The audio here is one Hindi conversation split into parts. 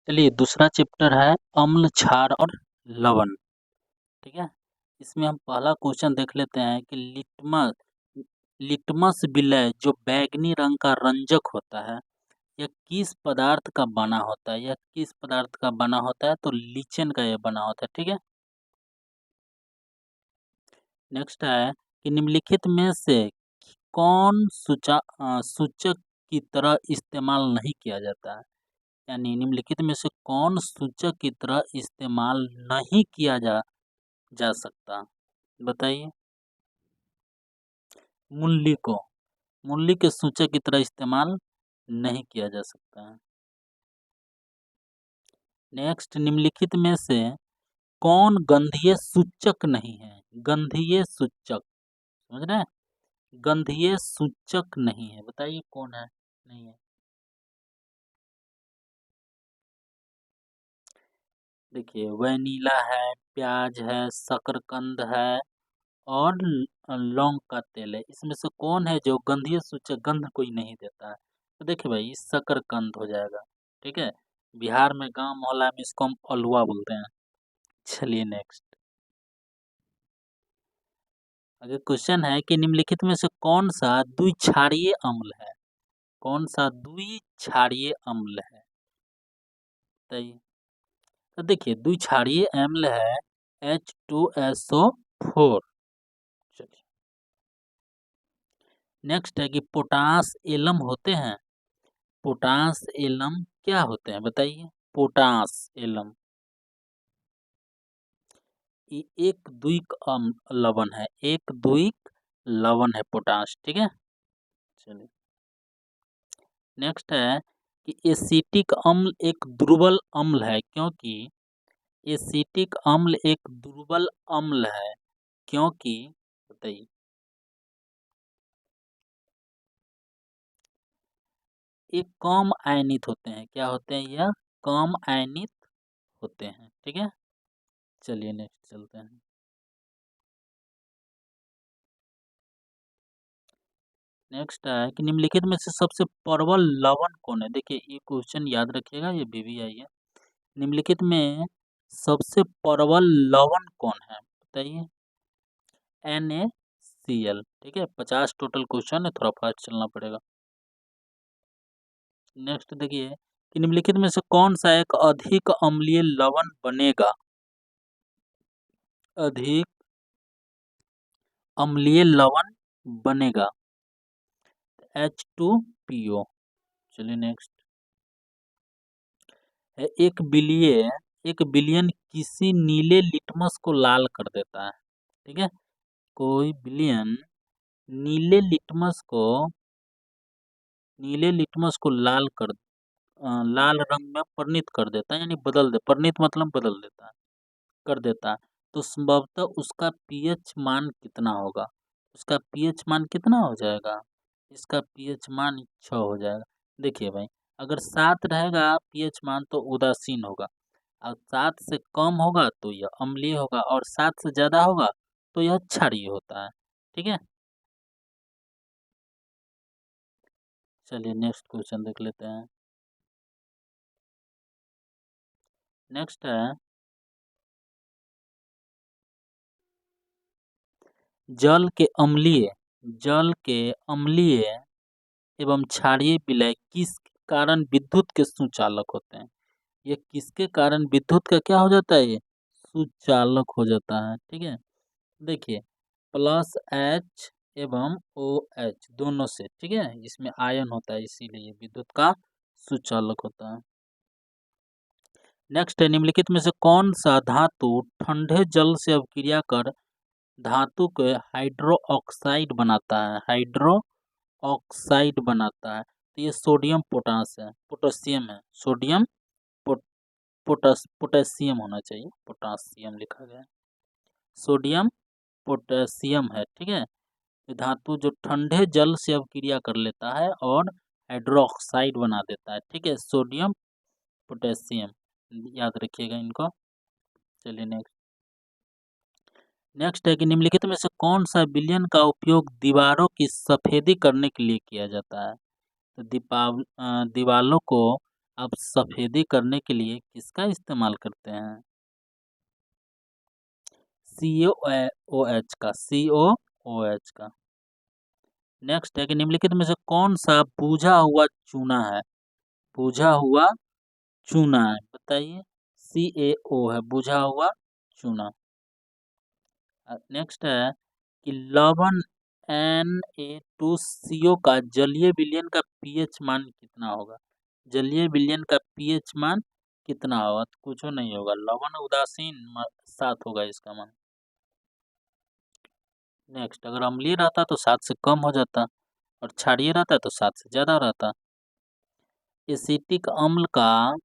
चलिए दूसरा चैप्टर है अम्ल, क्षार और लवण। ठीक है, इसमें हम पहला क्वेश्चन देख लेते हैं कि लिटमस लिटमस विलय जो बैंगनी रंग का रंजक होता है, यह किस पदार्थ का बना होता है? यह किस पदार्थ का बना होता है? तो लीचेन का यह बना होता है। ठीक है, नेक्स्ट है कि निम्नलिखित में से कौन सूचक की तरह इस्तेमाल नहीं किया जाता है? यानी निम्नलिखित में से कौन सूचक की तरह इस्तेमाल नहीं किया जा सकता? बताइए। मूल्य को मूल्य के सूचक की तरह इस्तेमाल नहीं किया जा सकता है। नेक्स्ट, निम्नलिखित में से कौन गंधीय सूचक नहीं है? गंधीय सूचक, समझ रहे हैं? गंधीय सूचक नहीं है, बताइए कौन है? नहीं है। देखिए, वैनिला है, प्याज है, शकरकंद है और लौंग का तेल है। इसमें से कौन है जो गंधीय सूचक गंध कोई नहीं देता है? तो देखिए भाई, शकरकंद हो जाएगा। ठीक है, बिहार में गांव मोहल्ला में इसको हम अलुआ बोलते हैं। चलिए नेक्स्ट, अगर क्वेश्चन है कि निम्नलिखित में से कौन सा द्विक्षारीय अम्ल है? कौन सा द्विक्षारीय अम्ल है? बताइए। तो देखिए, द्विक्षारीय अम्ल है H2SO4। चलिए, नेक्स्ट है कि पोटास एलम होते हैं। पोटास एलम क्या होते हैं? बताइए। पोटास एलम ये एक द्विक लवण है, एक द्विक लवण है पोटास। ठीक है, चलिए, नेक्स्ट है कि एसिटिक अम्ल एक दुर्बल अम्ल है क्योंकि एसिटिक अम्ल एक दुर्बल अम्ल है क्योंकि, बताइए। ये कम आयनित होते हैं। क्या होते हैं? यह कम आयनित होते हैं। ठीक है, चलिए नेक्स्ट चलते हैं। नेक्स्ट है कि निम्नलिखित में से सबसे प्रबल लवण कौन है? देखिए, ये क्वेश्चन याद रखिएगा, ये BBI है। निम्नलिखित में सबसे प्रबल लवण कौन है? बताइए। NaCl। ठीक है, 50 टोटल क्वेश्चन है, थोड़ा फास्ट चलना पड़ेगा। नेक्स्ट देखिए कि निम्नलिखित में से कौन सा एक अधिक अम्लीय लवण बनेगा? अधिक अम्लीय लवण बनेगा H2PO। चलिए नेक्स्ट है एक बिलियन किसी नीले लिटमस को लाल कर देता है। ठीक है, कोई बिलियन नीले लिटमस को लाल रंग में परिणित कर देता है, यानी बदल दे परिणित मतलब बदल देता है, कर देता है। तो संभवतः उसका पीएच मान कितना होगा? उसका पीएच मान कितना हो जाएगा? इसका पीएच मान 6 हो जाएगा। देखिए भाई, अगर 7 रहेगा पीएच मान तो उदासीन होगा, और 7 से कम होगा तो यह अम्लीय होगा, और 7 से ज़्यादा होगा तो यह क्षारीय होता है। ठीक है, चलिए नेक्स्ट क्वेश्चन देख लेते हैं। नेक्स्ट है जल के अम्लीय जल के अम्लीय एवं क्षारीय विलय किस कारण विद्युत के सुचालक होते हैं? ये किसके कारण विद्युत का क्या हो जाता है? ये सुचालक हो जाता है। ठीक है, देखिए, प्लस H एवं OH दोनों से। ठीक है, इसमें आयन होता है इसीलिए विद्युत का सुचालक होता है। नेक्स्ट है निम्नलिखित में से कौन सा धातु ठंडे जल से अभिक्रिया कर धातु के हाइड्रो ऑक्साइड बनाता है? हाइड्रो ऑक्साइड बनाता है। तो ये सोडियम पोटास है, पोटेशियम है। सोडियम पोटेशियम होना चाहिए, पोटासियम लिखा गया है। सोडियम पोटेशियम है। ठीक है, ये धातु जो ठंडे जल से अभिक्रिया कर लेता है और हाइड्रोक्साइड बना देता है। ठीक है, सोडियम पोटेशियम, याद रखिएगा इनको। चलिए नेक्स्ट, नेक्स्ट है कि निम्नलिखित में से कौन सा विलयन का उपयोग दीवारों की सफेदी करने के लिए किया जाता है? तो दीवारों को अब सफेदी करने के लिए किसका इस्तेमाल करते हैं? COOH का, COOH का। नेक्स्ट है कि निम्नलिखित में से कौन सा बुझा हुआ चूना है? बुझा हुआ चूना है, बताइए। CaO है, बुझा हुआ चूना। नेक्स्ट है कि लवण Na2CO का जलीय विलयन का पीएच मान कितना होगा? जलीय विलयन का पीएच मान कितना होगा? तो कुछ नहीं होगा, लवण उदासीन 7 होगा इसका मान। नेक्स्ट, अगर अम्लीय रहता तो 7 से कम हो जाता और क्षारीय रहता तो 7 से ज्यादा रहता। एसिटिक अम्ल का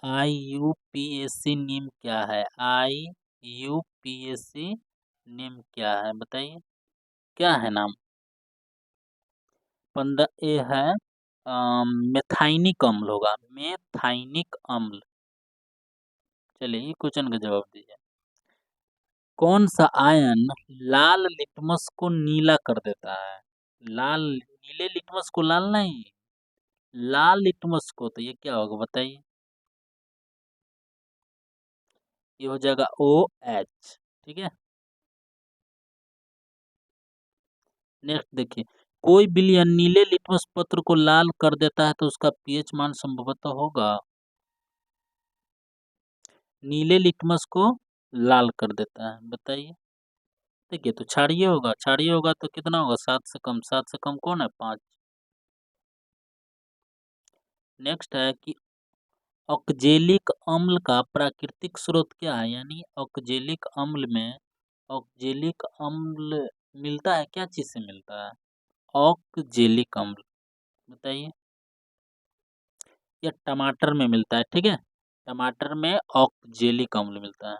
IUPAC नियम क्या है? IUPAC नियम क्या है, बताइए। क्या है नाम? 15 ए है मेथाइनिक अम्ल होगा, मेथाइनिक अम्ल। चलिए क्वेश्चन का जवाब दीजिए। कौन सा आयन लाल लिटमस को नीला कर देता है? लाल, नीले लिटमस को लाल नहीं, लाल लिटमस को, तो ये क्या होगा बताइए। ये हो जाएगा OH, ठीक है। नेक्स्ट देखिए, कोई विलयन नीले लिटमस पत्र को लाल कर देता है तो उसका पीएच मान संभवतः होगा। नीले लिटमस को लाल कर देता है, बताइए। देखिए तो क्षारीय होगा, क्षारीय होगा तो कितना होगा? 7 से कम, 7 से कम कौन है? 5। नेक्स्ट है कि ऑक्जेलिक अम्ल का प्राकृतिक स्रोत क्या है? यानी ऑक्जेलिक अम्ल में, ऑक्जेलिक अम्ल मिलता है, क्या चीज से मिलता है? ऑक्जेलिक अम्ल, बताइए। ये टमाटर में मिलता है, ठीक है। टमाटर में ऑक्जेलिक अम्ल मिलता है।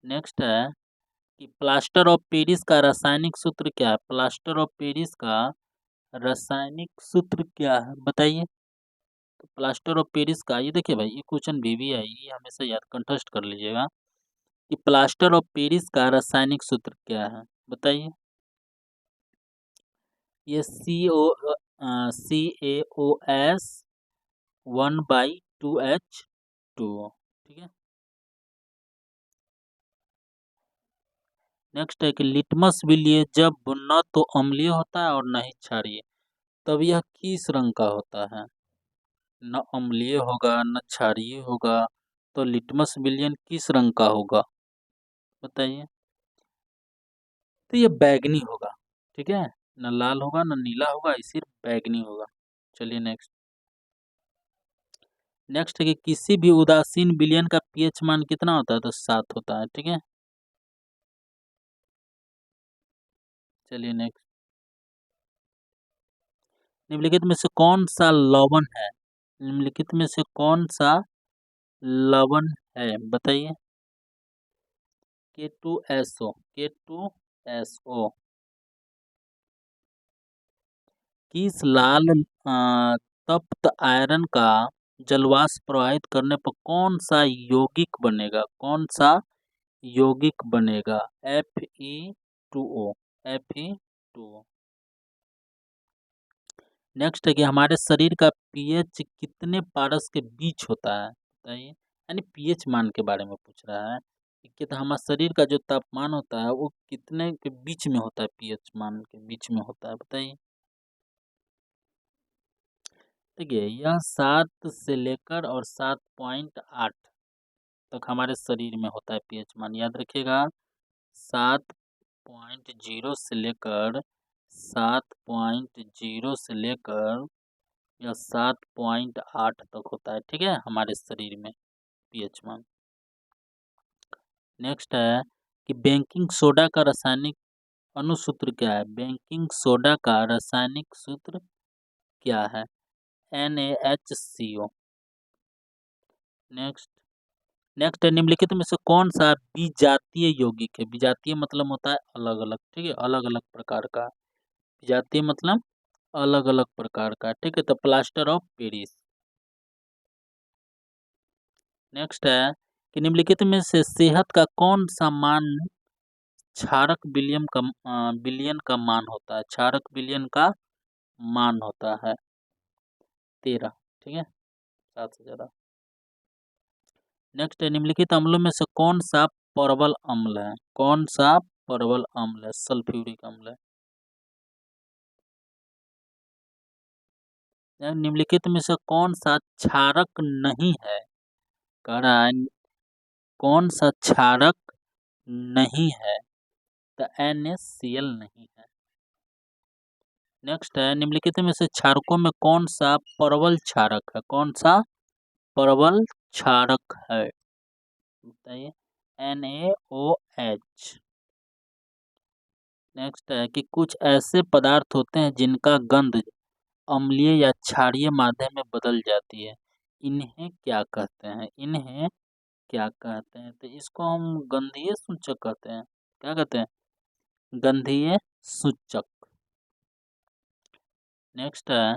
नेक्स्ट है कि प्लास्टर ऑफ पेरिस का रासायनिक सूत्र क्या है? प्लास्टर ऑफ पेरिस का रासायनिक सूत्र क्या है, बताइए। तो प्लास्टर ऑफ पेरिस का, ये देखिए भाई, ये क्वेश्चन भी आई, ये हमेशा याद कंठस्थ कर लीजिएगा कि प्लास्टर ऑफ पेरिस का रासायनिक सूत्र क्या है, बताइए। ये CaOS 1/2H2O, ठीक है। नेक्स्ट है कि लिटमस विलय जब न तो अम्लीय होता है और न ही क्षारीय, तब यह किस रंग का होता है? न अम्लीय होगा न क्षारीय होगा, तो लिटमस विलयन किस रंग का होगा, बताइए। तो ये बैगनी होगा, ठीक है। न लाल होगा न नीला होगा, ये सिर्फ बैगनी होगा। चलिए नेक्स्ट। नेक्स्ट है कि किसी भी उदासीन विलयन का पीएच मान कितना होता है? तो 7 होता है, ठीक है। चलिए नेक्स्ट। निम्नलिखित में से कौन सा लवण है? निम्नलिखित में से कौन सा लवण है, बताइए। K2SO, K2SO। किस लाल तप्त आयरन का जलवाष्प प्रवाहित करने पर कौन सा यौगिक बनेगा? कौन सा यौगिक बनेगा? Fe2O, Fe2O। नेक्स्ट है कि हमारे शरीर का पीएच कितने पारस के बीच होता है, बताइए। यानी पीएच मान के बारे में पूछ रहा है कि तो हमारे शरीर का जो तापमान होता है वो कितने के बीच में होता है? पीएच मान के बीच में होता है, बताइए। देखिए यह 7 से लेकर और 7.8 तक हमारे शरीर में होता है पीएच मान, याद रखिएगा। 7.0 से लेकर 7.0 से लेकर या 7.8 तक होता है, ठीक है, हमारे शरीर में पीएच मान। नेक्स्ट है कि बेकिंग सोडा का रासायनिक अनुसूत्र क्या है? बेकिंग सोडा का रासायनिक सूत्र क्या है? NaHCO। नेक्स्ट। नेक्स्ट है निम्नलिखित में से कौन सा विजातीय यौगिक है? विजातीय मतलब होता है अलग अलग, ठीक है, अलग अलग प्रकार का। विजातीय मतलब अलग अलग प्रकार का, ठीक है। तो प्लास्टर ऑफ पेरिस। नेक्स्ट है कि निम्नलिखित में से सेहत का कौन सा मान क्षारक विलयन का मान होता है? क्षारक विलयन का मान होता है 13, ठीक है, 7 से ज़्यादा। नेक्स्ट है, निम्नलिखित अम्लों में से कौन सा परवल अम्ल है? कौन सा परवल अम्ल है? सल्फ्यूरिक अम्ल है। निम्नलिखित में से कौन सा क्षारक नहीं है? कह रहा है कौन सा क्षारक नहीं है? तो NaCl नहीं है। नेक्स्ट है, निम्नलिखित में से क्षारकों में कौन सा परवल क्षारक है? कौन सा परवल क्षारक है? बताइए। NaOH। नेक्स्ट है कि कुछ ऐसे पदार्थ होते हैं जिनका गंध अम्लीय या क्षारीय माध्यम में बदल जाती है, इन्हें क्या कहते हैं? इन्हें क्या कहते हैं? तो इसको हम गंधीय सूचक कहते हैं। क्या कहते हैं? गंधीय सूचक। नेक्स्ट है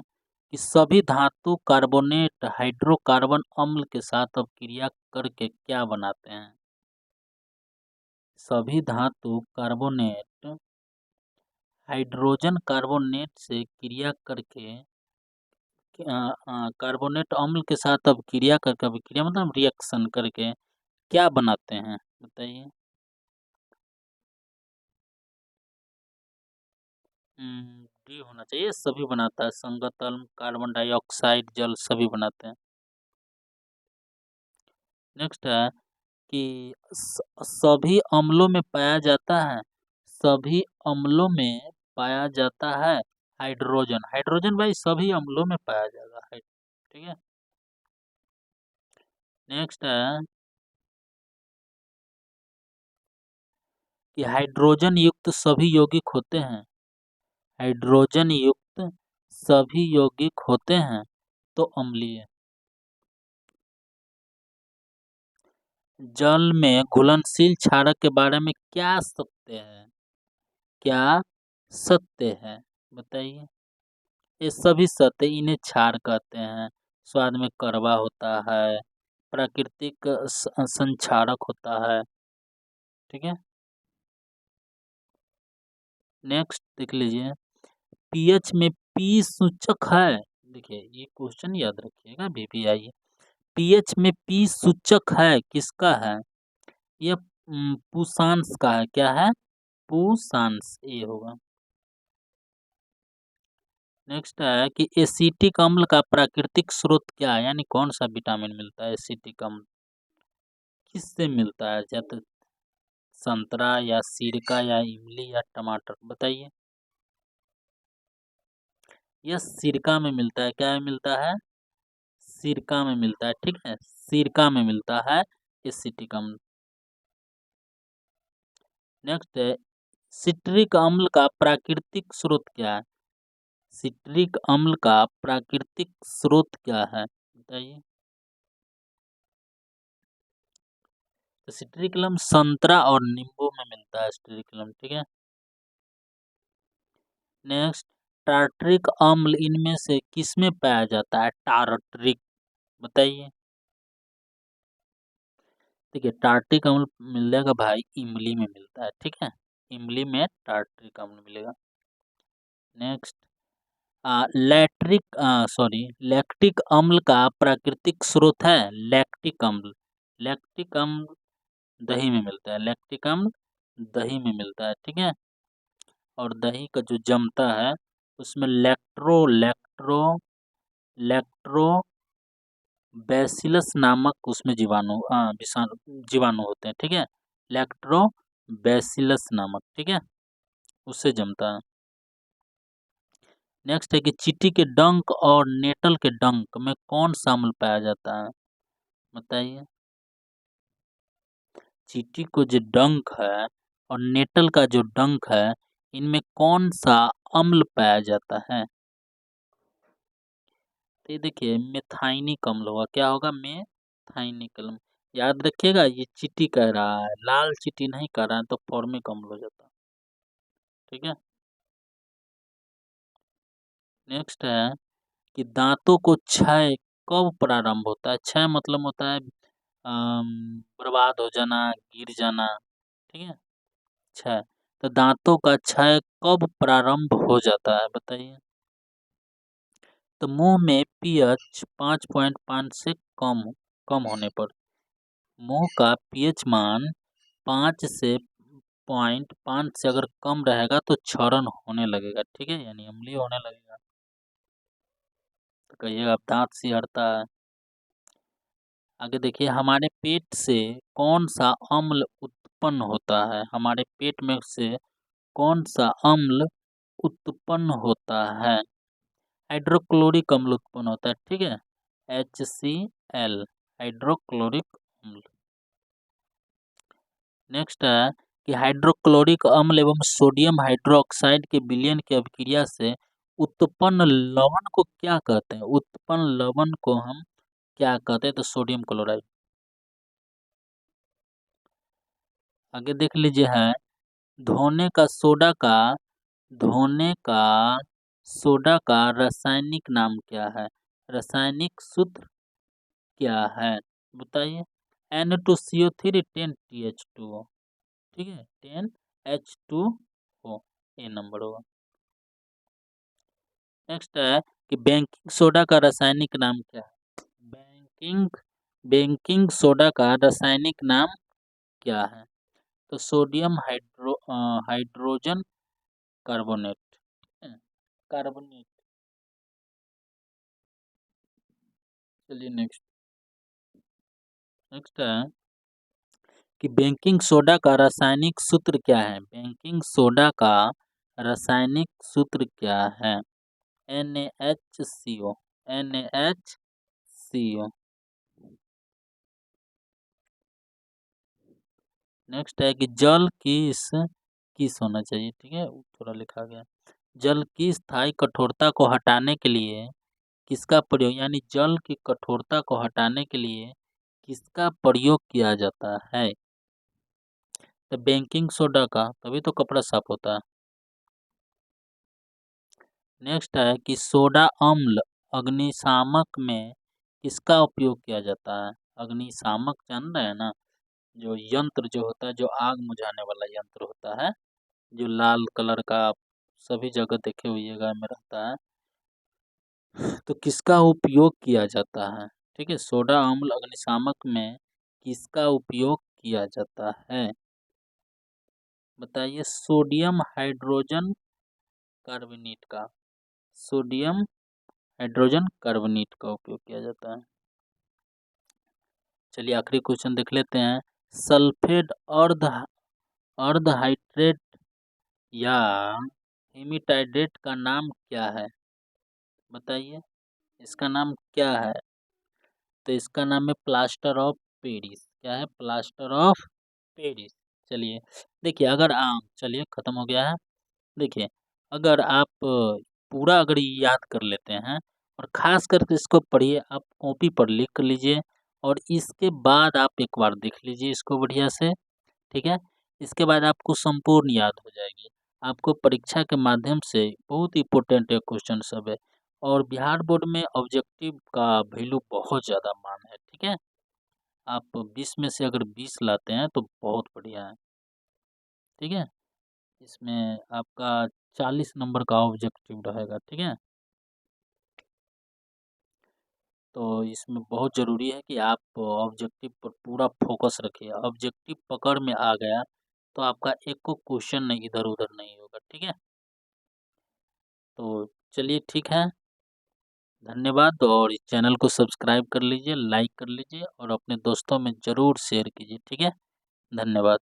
कि सभी धातु कार्बोनेट हाइड्रोकार्बन अम्ल के साथ अपक्रिया करके क्या बनाते हैं? सभी धातु कार्बोनेट हाइड्रोजन कार्बोनेट से क्रिया करके कार्बोनेट अम्ल के साथ अपक्रिया करके, अपक्रिया मतलब रिएक्शन करके क्या बनाते हैं? बताइए। डी होना चाहिए, सभी बनाता है। संगतल, कार्बन डाइऑक्साइड, जल सभी बनाते हैं। नेक्स्ट है कि सभी अम्लों में पाया जाता है, सभी अम्लों में पाया जाता है हाइड्रोजन। हाइड्रोजन भाई सभी अम्लों में पाया जाता है। ठीक है। नेक्स्ट है कि हाइड्रोजन युक्त सभी यौगिक होते हैं, हाइड्रोजन युक्त सभी यौगिक होते हैं तो अम्लीय। जल में घुलनशील क्षारक के बारे में क्या सत्य है? क्या सत्य है? बताइए। ये सभी सत्य, इन्हें क्षार कहते हैं। स्वाद में कड़वा होता है, प्राकृतिक संक्षारक होता है। ठीक है। नेक्स्ट देख लीजिए, पीएच में पी सूचक है। देखिए ये क्वेश्चन याद रखिएगा, VVI। पीएच में पी सूचक है, किसका है? यह पुषांश का है। क्या है? पुषांश, ये होगा। नेक्स्ट है कि एसिटिक अम्ल का प्राकृतिक स्रोत क्या है? यानी कौन सा विटामिन मिलता है एसिटिक अम्ल? किससे मिलता है? या तो संतरा या सिरका या इमली या टमाटर, बताइए। यह सिरका में मिलता है। क्या में मिलता है? सिरका में मिलता है। ठीक है, सिरका में मिलता है एसिटिक अम्ल। नेक्स्ट है, सिट्रिक अम्ल का प्राकृतिक स्रोत क्या है? सिट्रिक अम्ल का प्राकृतिक स्रोत क्या है? बताइए। तो सिट्रिक अम्ल संतरा और नींबू में मिलता है सिट्रिक अम्ल। ठीक है। नेक्स्ट, टार्ट्रिक अम्ल इनमें से किसमें पाया जाता है? टार्ट्रिक, बताइए। देखिए टार्ट्रिक अम्ल मिल जाएगा भाई, इमली में मिलता है। ठीक है, इमली में टार्ट्रिक अम्ल मिलेगा। नेक्स्ट, लैक्टिक अम्ल का प्राकृतिक स्रोत है लैक्टिक अम्ल। लैक्टिक अम्ल दही में मिलता है। लैक्टिक अम्ल दही में मिलता है। ठीक है। और दही का जो जमता है उसमें लैक्ट्रो बैसिलस नामक उसमें जीवाणु होते हैं। ठीक है, लैक्ट्रो बैसिलस नामक। ठीक है, उससे जमता है। नेक्स्ट है कि चींटी के डंक और नेटल के डंक में कौन सा अम्ल पाया जाता है? बताइए। चींटी को जो डंक है और नेटल का जो डंक है, इनमें कौन सा अम्ल पाया जाता है? तो ये देखिए मेथाइनिक अम्ल होगा। क्या होगा? मेथाइनिक अम्ल। याद रखिएगा, ये चींटी कह रहा है, लाल चींटी नहीं कह रहा है, तो फॉर्मिक अम्ल हो जाता है। ठीक है। नेक्स्ट है कि दांतों को क्षय कब प्रारंभ होता है? क्षय मतलब होता है बर्बाद हो जाना, गिर जाना। ठीक है, क्षय। तो दांतों का क्षय कब प्रारंभ हो जाता है? बताइए। तो मुंह में पीएच 5.5 से कम होने पर, मुंह का पीएच मान 5 से अगर कम रहेगा तो क्षरण होने लगेगा, ठीक है, यानी अम्लीय होने लगेगा। तो कहिएगा अब दांत सिहरता है। आगे देखिए, हमारे पेट से कौन सा अम्ल उत्पन्न होता है, हमारे पेट में से कौन सा अम्ल उत्पन्न होता है? हाइड्रोक्लोरिक अम्ल उत्पन्न होता है, ठीक है, HCl, हाइड्रोक्लोरिक अम्ल। नेक्स्ट है कि हाइड्रोक्लोरिक अम्ल एवं सोडियम हाइड्रोक्साइड के विलयन की अभिक्रिया से उत्पन्न लवण को क्या कहते हैं? उत्पन्न लवण को हम क्या कहते हैं? तो सोडियम क्लोराइड। आगे देख लीजिए है, धोने का सोडा का धोने का सोडा का रासायनिक नाम क्या है? रासायनिक सूत्र क्या है? बताइए। Na2CO3 10TH2O, ठीक है, 10H2O, ए नंबर होगा। नेक्स्ट है कि बेकिंग सोडा का रासायनिक नाम क्या है? बेकिंग बेकिंग सोडा का रासायनिक नाम क्या है? तो सोडियम हाइड्रोजन कार्बोनेट, ठीक है, कार्बोनेट। चलिए नेक्स्ट नेक्स्ट है कि बेकिंग सोडा का रासायनिक सूत्र क्या है? बेकिंग सोडा का रासायनिक सूत्र क्या है? NaHCO, NaHCO। नेक्स्ट है कि जल किस होना चाहिए, ठीक है, थोड़ा लिखा गया। जल की स्थायी कठोरता को हटाने के लिए किसका प्रयोग, यानी जल की कठोरता को हटाने के लिए किसका प्रयोग किया जाता है? तो बेकिंग सोडा का, तभी तो कपड़ा साफ होता है। नेक्स्ट है कि सोडा अम्ल अग्निशामक में किसका उपयोग किया जाता है? अग्निशामक जान रहे हैं ना, जो यंत्र जो होता है, जो आग बुझाने वाला यंत्र होता है, जो लाल कलर का आप सभी जगह देखे होइएगा में रहता है, तो किसका उपयोग किया जाता है? ठीक है, सोडा अम्ल अग्निशामक में किसका उपयोग किया जाता है? बताइए। सोडियम हाइड्रोजन कार्बोनेट का, सोडियम हाइड्रोजन कार्बोनेट का उपयोग किया जाता है। चलिए आखिरी क्वेश्चन देख लेते हैं। सल्फेट अर्ध अर्ध हाइड्रेट या हेमीटाइड्रेट का नाम क्या है? बताइए, इसका नाम क्या है? तो इसका नाम है प्लास्टर ऑफ पेरिस। क्या है? Plaster of Paris. चलिए देखिए, अगर आप, चलिए खत्म हो गया है। देखिए, अगर आप पूरा अगर याद कर लेते हैं और खास करके इसको पढ़िए, आप कॉपी पर लिख कर लीजिए और इसके बाद आप एक बार देख लीजिए इसको बढ़िया से, ठीक है। इसके बाद आपको संपूर्ण याद हो जाएगी। आपको परीक्षा के माध्यम से बहुत इंपॉर्टेंट है क्वेश्चन सब है, और बिहार बोर्ड में ऑब्जेक्टिव का वैल्यू बहुत ज़्यादा मान है, ठीक है। आप 20 में से अगर 20 लाते हैं तो बहुत बढ़िया है, ठीक है। इसमें आपका 40 नंबर का ऑब्जेक्टिव रहेगा, ठीक है। तो इसमें बहुत ज़रूरी है कि आप ऑब्जेक्टिव पर पूरा फोकस रखिए। ऑब्जेक्टिव पकड़ में आ गया तो आपका एक को क्वेश्चन नहीं इधर-उधर नहीं होगा, ठीक है। तो चलिए ठीक है, धन्यवाद, और इस चैनल को सब्सक्राइब कर लीजिए, लाइक कर लीजिए और अपने दोस्तों में ज़रूर शेयर कीजिए, ठीक है। धन्यवाद।